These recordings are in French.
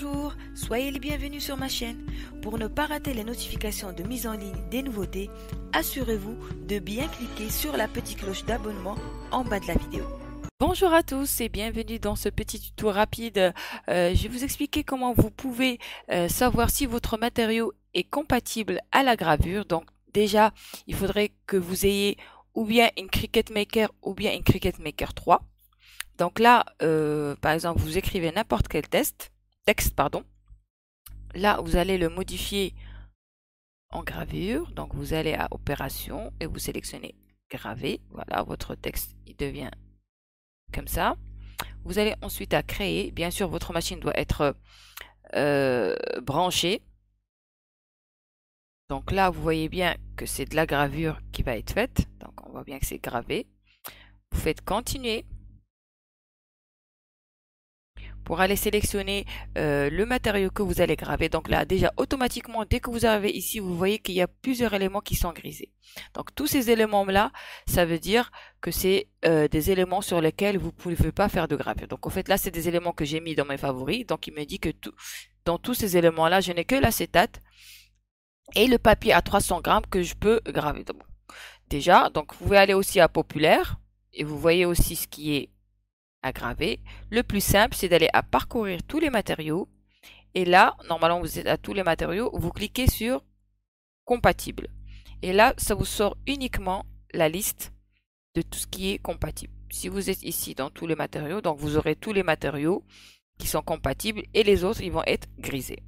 Bonjour, soyez les bienvenus sur ma chaîne. Pour ne pas rater les notifications de mise en ligne des nouveautés, assurez-vous de bien cliquer sur la petite cloche d'abonnement en bas de la vidéo. Bonjour à tous et bienvenue dans ce petit tuto rapide. Je vais vous expliquer comment vous pouvez savoir si votre matériau est compatible à la gravure. Donc déjà, il faudrait que vous ayez ou bien une Cricut Maker ou bien une Cricut Maker 3. Donc là, par exemple, vous écrivez n'importe quel texte. Là, vous allez le modifier en gravure. Donc, vous allez à Opération et vous sélectionnez Graver. Voilà, votre texte, il devient comme ça. Vous allez ensuite à Créer. Bien sûr, votre machine doit être branchée. Donc là, vous voyez bien que c'est de la gravure qui va être faite. Donc, on voit bien que c'est gravé. Vous faites Continuer. Pour aller sélectionner le matériau que vous allez graver. Donc là, déjà, automatiquement, dès que vous arrivez ici, vous voyez qu'il y a plusieurs éléments qui sont grisés. Donc tous ces éléments-là, ça veut dire que c'est des éléments sur lesquels vous ne pouvez pas faire de gravure. Donc en fait, là, c'est des éléments que j'ai mis dans mes favoris. Donc il me dit que dans tous ces éléments-là, je n'ai que l'acétate et le papier à 300 grammes que je peux graver. Donc, déjà, donc vous pouvez aller aussi à Populaire et vous voyez aussi ce qui est à graver. Le plus simple, c'est d'aller à parcourir tous les matériaux. Et là, normalement, vous êtes à tous les matériaux. Vous cliquez sur compatible. Et là, ça vous sort uniquement la liste de tout ce qui est compatible. Si vous êtes ici dans tous les matériaux, donc vous aurez tous les matériaux qui sont compatibles et les autres, ils vont être grisés.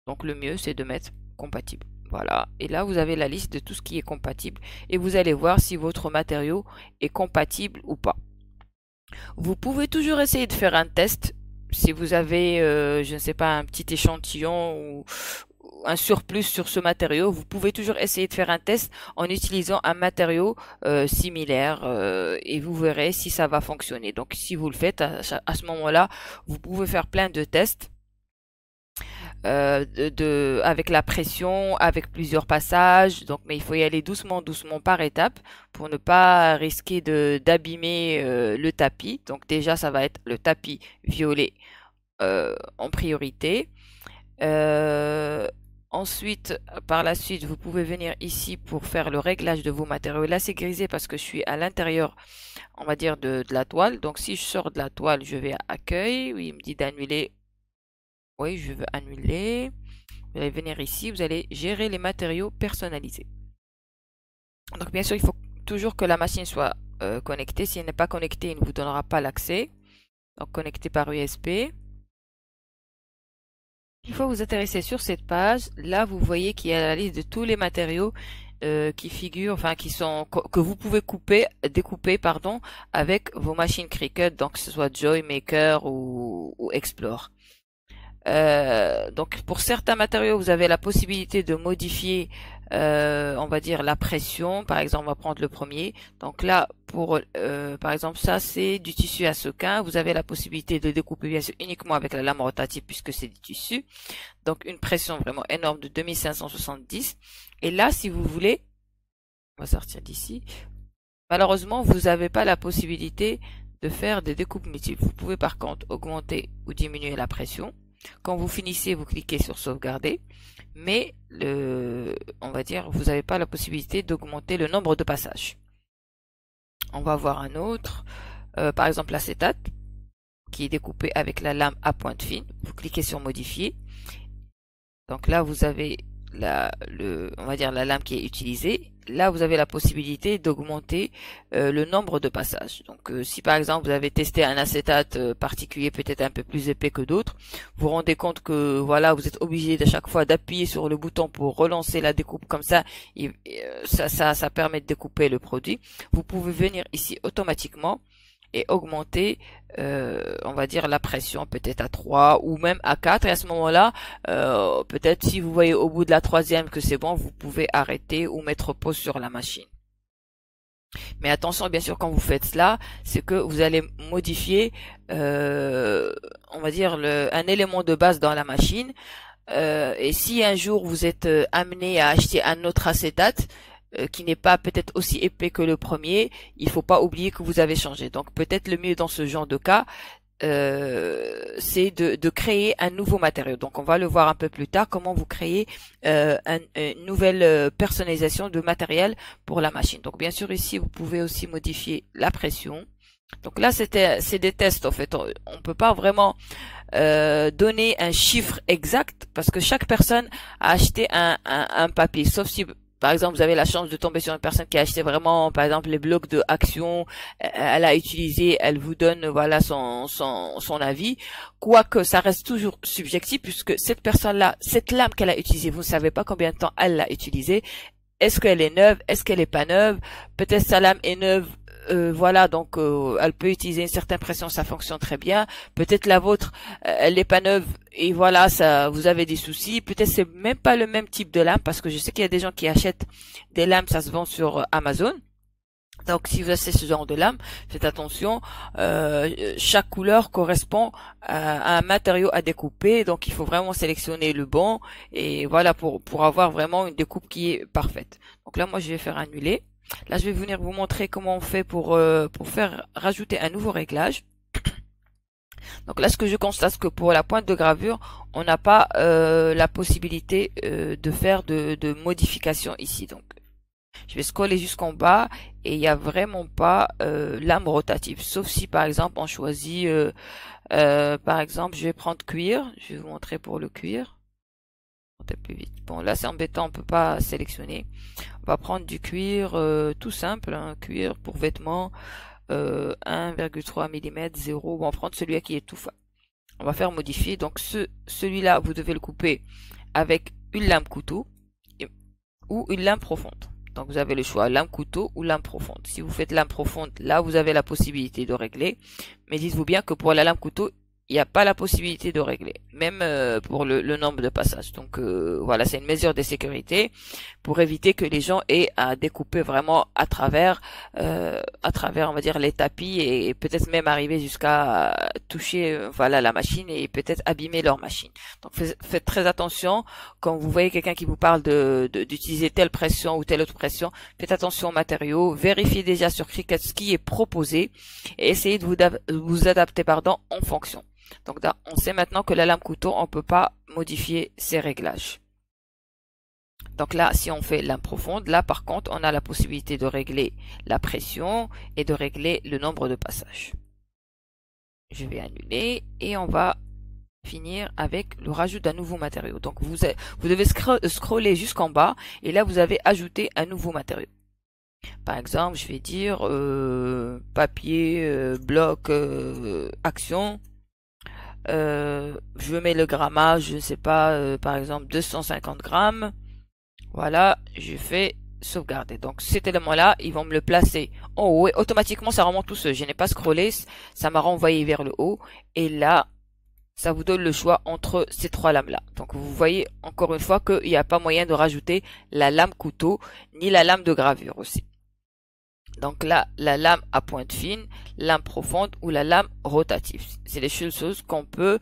Donc le mieux, c'est de mettre compatible. Voilà. Et là, vous avez la liste de tout ce qui est compatible. Et vous allez voir si votre matériau est compatible ou pas. Vous pouvez toujours essayer de faire un test. Si vous avez, je ne sais pas, un petit échantillon ou un surplus sur ce matériau, vous pouvez toujours essayer de faire un test en utilisant un matériau similaire et vous verrez si ça va fonctionner. Donc, si vous le faites, à ce moment-là, vous pouvez faire plein de tests. Avec la pression, avec plusieurs passages. Donc, mais il faut y aller doucement par étape pour ne pas risquer d'abîmer le tapis. Donc déjà, ça va être le tapis violet en priorité. Ensuite, par la suite, vous pouvez venir ici pour faire le réglage de vos matériaux. Là, c'est grisé parce que je suis à l'intérieur, on va dire, de la toile. Donc, si je sors de la toile, je vais à Accueil. Oui, il me dit d'annuler. Oui, je veux annuler. Vous allez venir ici, vous allez gérer les matériaux personnalisés. Donc bien sûr, il faut toujours que la machine soit connectée. Si elle n'est pas connectée, il ne vous donnera pas l'accès. Donc connecté par USB. Une fois que vous atterrissez sur cette page, là vous voyez qu'il y a la liste de tous les matériaux qui figurent, enfin que vous pouvez découper, pardon, avec vos machines Cricut, donc que ce soit Joy, Maker ou Explore. Donc pour certains matériaux, vous avez la possibilité de modifier, on va dire la pression. Par exemple, on va prendre le premier. Donc là, pour par exemple, ça c'est du tissu à sequin. Vous avez la possibilité de découper bien sûr uniquement avec la lame rotative puisque c'est du tissu. Donc une pression vraiment énorme de 2570. Et là, si vous voulez, on va sortir d'ici. Malheureusement, vous n'avez pas la possibilité de faire des découpes multiples. Vous pouvez par contre augmenter ou diminuer la pression. Quand vous finissez, vous cliquez sur sauvegarder, mais on va dire, vous n'avez pas la possibilité d'augmenter le nombre de passages. On va voir un autre, par exemple l'acétate, qui est découpé avec la lame à pointe fine. Vous cliquez sur modifier. Donc là, vous avez on va dire la lame qui est utilisée. Là, vous avez la possibilité d'augmenter le nombre de passages. Donc, si par exemple vous avez testé un acétate particulier, peut-être un peu plus épais que d'autres, vous vous rendez compte que voilà, vous êtes obligé à chaque fois d'appuyer sur le bouton pour relancer la découpe comme ça. Et, ça permet de découper le produit. Vous pouvez venir ici automatiquement et augmenter, on va dire, la pression peut-être à 3 ou même à 4. Et à ce moment-là, peut-être si vous voyez au bout de la troisième que c'est bon, vous pouvez arrêter ou mettre pause sur la machine. Mais attention, bien sûr, quand vous faites cela, c'est que vous allez modifier, on va dire, un élément de base dans la machine. Et si un jour vous êtes amené à acheter un autre acétate, qui n'est pas peut-être aussi épais que le premier, il faut pas oublier que vous avez changé. Donc peut-être le mieux dans ce genre de cas, c'est de créer un nouveau matériau. Donc on va le voir un peu plus tard, comment vous créez une nouvelle personnalisation de matériel pour la machine. Donc bien sûr ici vous pouvez aussi modifier la pression. Donc là c'est des tests en fait. On peut pas vraiment donner un chiffre exact parce que chaque personne a acheté un papier, sauf si par exemple, vous avez la chance de tomber sur une personne qui a acheté vraiment, par exemple, les blocs de action, elle a utilisé, elle vous donne, voilà, son avis. Quoique, ça reste toujours subjectif puisque cette personne-là, cette lame qu'elle a utilisée, vous ne savez pas combien de temps elle l'a utilisée. Est-ce qu'elle est neuve? Est-ce qu'elle est pas neuve? Peut-être sa lame est neuve. Voilà, donc elle peut utiliser une certaine pression, ça fonctionne très bien. Peut-être la vôtre, elle n'est pas neuve et voilà, ça, vous avez des soucis. Peut-être c'est même pas le même type de lame parce que je sais qu'il y a des gens qui achètent des lames, ça se vend sur Amazon. Donc si vous achetez ce genre de lame, faites attention, chaque couleur correspond à un matériau à découper, donc il faut vraiment sélectionner le bon et voilà pour avoir vraiment une découpe qui est parfaite. Donc là moi je vais faire annuler. Là je vais venir vous montrer comment on fait pour faire rajouter un nouveau réglage. Donc là ce que je constate, c'est que pour la pointe de gravure, on n'a pas la possibilité de faire de modification ici. Donc je vais scroller jusqu'en bas et il n'y a vraiment pas lame rotative. Sauf si par exemple on choisit, par exemple je vais prendre cuir. Je vais vous montrer pour le cuir. Plus vite. Bon là c'est embêtant, on peut pas sélectionner. On va prendre du cuir tout simple, hein, cuir pour vêtements 1,3 mm 0. On va prendre celui qui est tout fin. On va faire modifier. Donc celui-là vous devez le couper avec une lame couteau ou une lame profonde. Donc vous avez le choix, lame couteau ou lame profonde. Si vous faites lame profonde, là vous avez la possibilité de régler. Mais dites-vous bien que pour la lame couteau, il n'y a pas la possibilité de régler, même pour le nombre de passages. Donc voilà, c'est une mesure de sécurité pour éviter que les gens aient à découper vraiment à travers, on va dire, les tapis et peut-être même arriver jusqu'à toucher, voilà, la machine et peut-être abîmer leur machine. Donc faites très attention quand vous voyez quelqu'un qui vous parle d'utiliser telle pression ou telle autre pression. Faites attention aux matériaux, vérifiez déjà sur Cricut ce qui est proposé et essayez de vous adapter, en fonction. Donc là, on sait maintenant que la lame couteau, on peut pas modifier ses réglages. Donc là, si on fait lame profonde, là par contre, on a la possibilité de régler la pression et de régler le nombre de passages. Je vais annuler et on va finir avec le rajout d'un nouveau matériau. Donc vous devez scroller jusqu'en bas et là vous avez ajouté un nouveau matériau. Par exemple, je vais dire papier, bloc, action. Je mets le grammage, je ne sais pas, par exemple 250 grammes. Voilà, je fais sauvegarder. Donc cet élément-là, ils vont me le placer en haut et automatiquement ça remonte tout seul. Je n'ai pas scrollé, ça m'a renvoyé vers le haut et là, ça vous donne le choix entre ces trois lames-là. Donc vous voyez encore une fois qu'il n'y a pas moyen de rajouter la lame couteau ni la lame de gravure aussi. Donc là, la lame à pointe fine, lame profonde ou la lame rotative. C'est les choses qu'on peut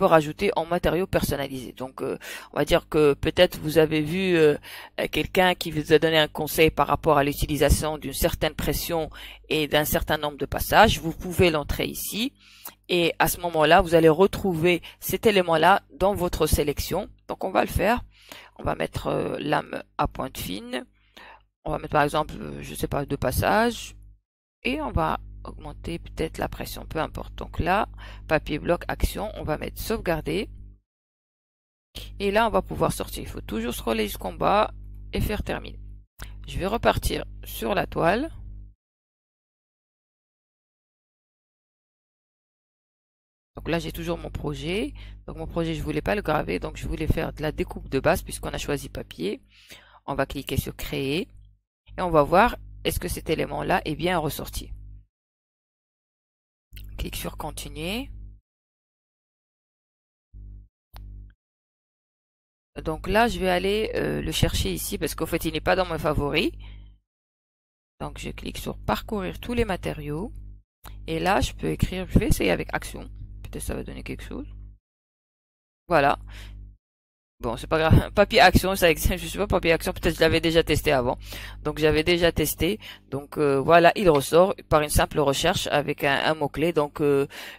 rajouter en matériaux personnalisés. Donc on va dire que peut-être vous avez vu quelqu'un qui vous a donné un conseil par rapport à l'utilisation d'une certaine pression et d'un certain nombre de passages. Vous pouvez l'entrer ici. Et à ce moment-là, vous allez retrouver cet élément-là dans votre sélection. Donc on va le faire. On va mettre lame à pointe fine. On va mettre par exemple, je sais pas, 2 passages. Et on va augmenter peut-être la pression, peu importe. Donc là, papier, bloc, action, on va mettre sauvegarder. Et là, on va pouvoir sortir. Il faut toujours scroller jusqu'en bas et faire terminer. Je vais repartir sur la toile. Donc là, j'ai toujours mon projet. Donc mon projet, je voulais pas le graver. Donc je voulais faire de la découpe de base puisqu'on a choisi papier. On va cliquer sur créer. Et on va voir est-ce que cet élément-là est bien ressorti. Clique sur continuer. Donc là, je vais aller le chercher ici parce qu'en fait, il n'est pas dans mes favoris. Donc je clique sur parcourir tous les matériaux. Et là, je peux écrire, je vais essayer avec action. Peut-être ça va donner quelque chose. Voilà. bon, c'est pas grave. Papier Action, ça existe. Je sais pas, Papier Action, peut-être je l'avais déjà testé avant. Donc j'avais déjà testé. Donc voilà, il ressort par une simple recherche avec un mot-clé. Donc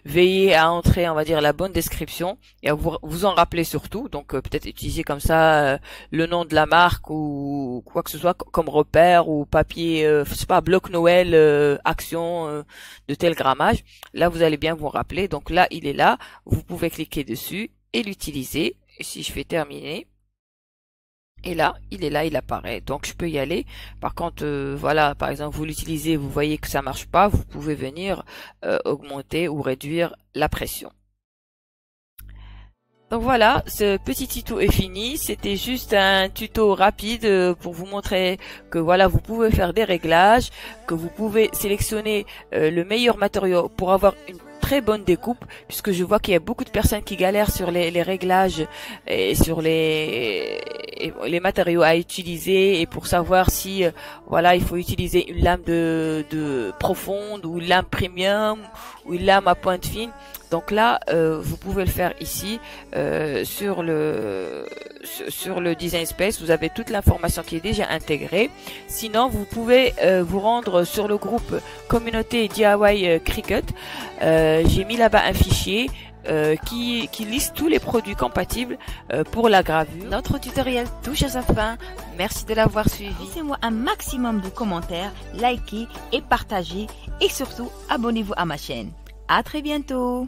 veillez à entrer, on va dire, la bonne description et à vous en rappeler surtout. Donc peut-être utiliser comme ça le nom de la marque ou quoi que ce soit comme repère ou papier, je sais pas, bloc Noël, action de tel grammage. Là, vous allez bien vous rappeler. Donc là, il est là. Vous pouvez cliquer dessus et l'utiliser. Et si je fais terminer, et là, il est là, il apparaît. Donc je peux y aller. Par contre, voilà, par exemple, vous l'utilisez, vous voyez que ça marche pas, vous pouvez venir augmenter ou réduire la pression. Donc voilà, ce petit tuto est fini. C'était juste un tuto rapide pour vous montrer que voilà, vous pouvez faire des réglages, que vous pouvez sélectionner le meilleur matériau pour avoir une très bonne découpe, puisque je vois qu'il y a beaucoup de personnes qui galèrent sur les réglages et sur les matériaux à utiliser, et pour savoir si voilà, il faut utiliser une lame de profonde ou une lame premium ou une lame à pointe fine. Donc là, vous pouvez le faire ici sur le Design Space. Vous avez toute l'information qui est déjà intégrée. Sinon, vous pouvez vous rendre sur le groupe communauté DIY Cricut. J'ai mis là-bas un fichier qui liste tous les produits compatibles pour la gravure. Notre tutoriel touche à sa fin. Merci de l'avoir suivi. Laissez-moi un maximum de commentaires, likez et partagez, et surtout abonnez-vous à ma chaîne. À très bientôt.